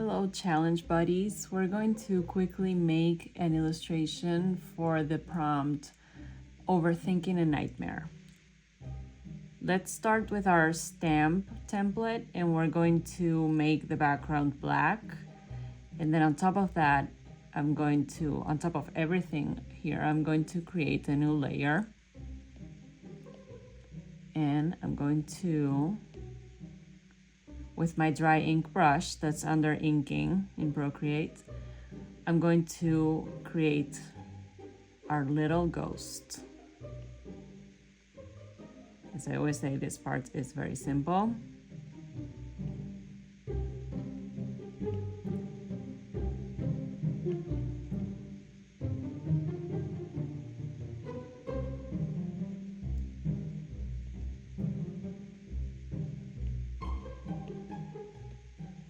Hello, challenge buddies. We're going to quickly make an illustration for the prompt, Overthinking a Nightmare. Let's start with our stamp template, and we're going to make the background black. And then on top of that, on top of everything here, I'm going to create a new layer. And I'm going to, with my dry ink brush that's under inking in Procreate, I'm going to create our little ghost. As I always say, this part is very simple.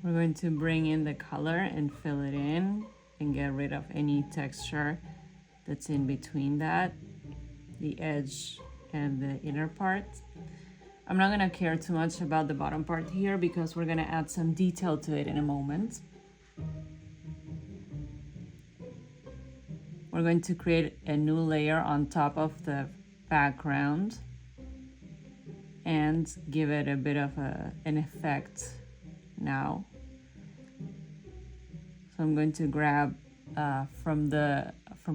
We're going to bring in the color and fill it in and get rid of any texture that's in between that, the edge and the inner part. I'm not gonna care too much about the bottom part here because we're gonna add some detail to it in a moment. We're going to create a new layer on top of the background and give it a bit of an effect now. So I'm going to grab from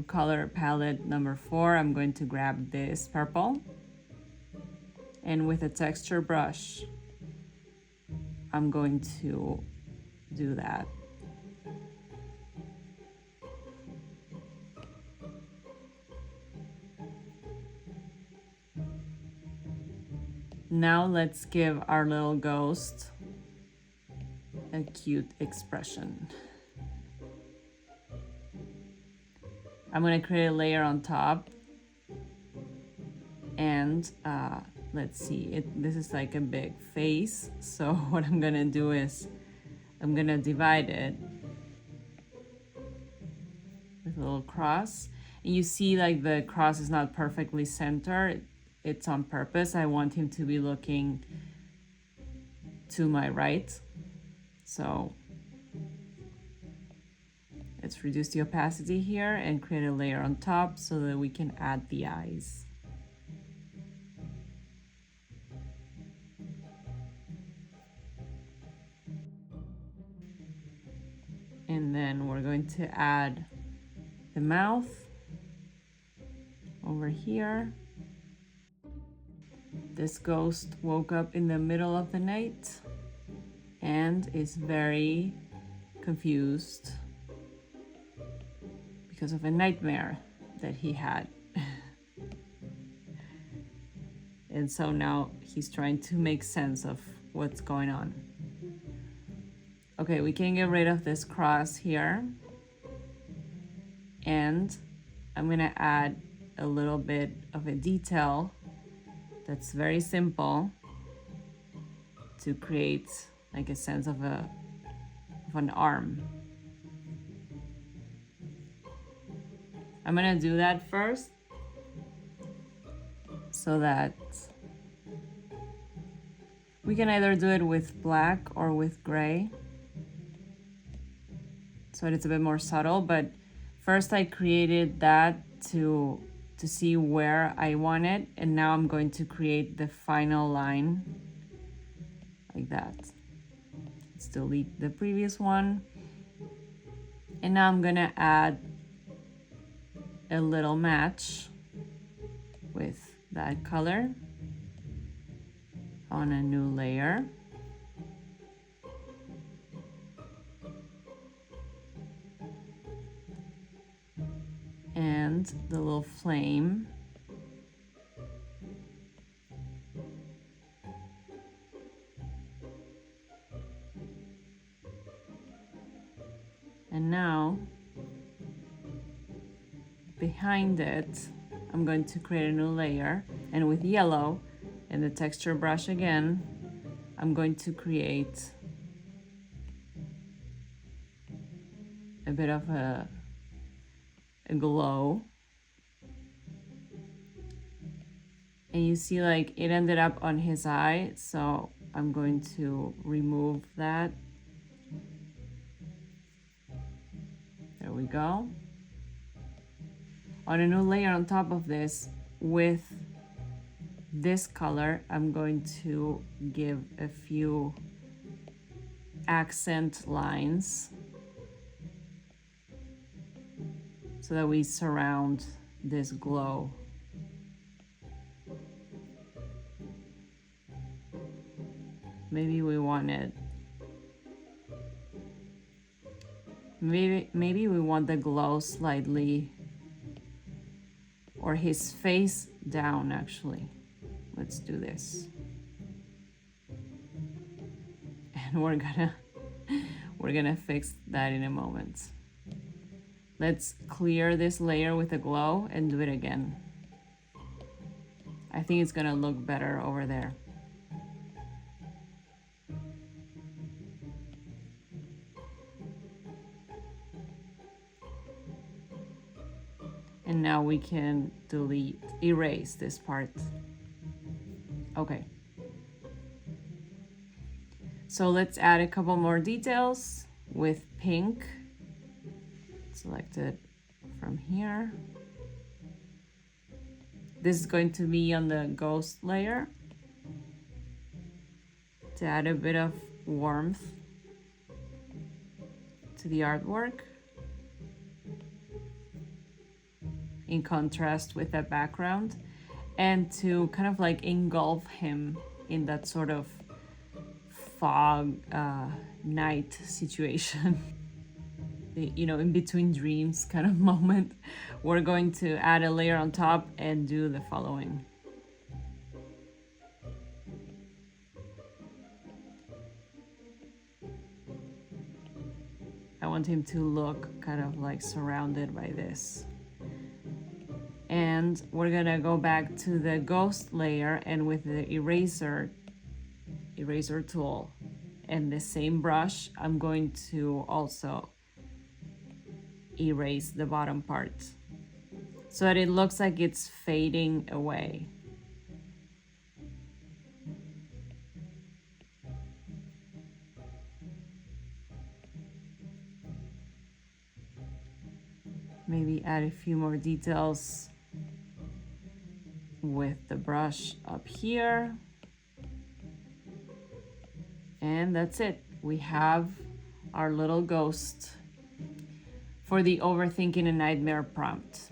color palette number 4, I'm going to grab this purple, and with a texture brush, I'm going to do that. Now let's give our little ghost a cute expression. I'm gonna create a layer on top, and let's see, this is like a big face, so what I'm gonna do is I'm gonna divide it with a little cross. And you see like the cross is not perfectly centered, it's on purpose. I want him to be looking to my right, so let's reduce the opacity here and create a layer on top so that we can add the eyes. And then we're going to add the mouth over here. This ghost woke up in the middle of the night and is very confused because of a nightmare that he had. And so now he's trying to make sense of what's going on. Okay, we can get rid of this cross here. And I'm gonna add a little bit of a detail that's very simple to create like a sense of an arm. I'm gonna do that first so that we can either do it with black or with gray, so it's a bit more subtle. But first I created that to see where I want it, and now I'm going to create the final line like that. Let's delete the previous one, and now I'm gonna add a little match with that color on a new layer. And the little flame. And now, behind it, I'm going to create a new layer, and with yellow and the texture brush again, I'm going to create a bit of a glow. And you see like it ended up on his eye, so I'm going to remove that we go. On a new layer on top of this, with this color, I'm going to give a few accent lines so that we surround this glow. Maybe we want it. Maybe we want the glow slightly, or his face down actually. Let's do this. And we're gonna fix that in a moment. Let's clear this layer with a glow and do it again. I think it's gonna look better over there. And now we can erase this part. Okay. So let's add a couple more details with pink. Select it from here. This is going to be on the ghost layer to add a bit of warmth to the artwork, in contrast with the background, and to kind of like engulf him in that sort of fog night situation. You know, in between dreams kind of moment. We're going to add a layer on top and do the following. I want him to look kind of like surrounded by this. And we're gonna go back to the ghost layer, and with the eraser tool and the same brush, I'm going to also erase the bottom part so that it looks like it's fading away. Maybe add a few more details with the brush up here. And that's it. We have our little ghost for the overthinking a nightmare prompt.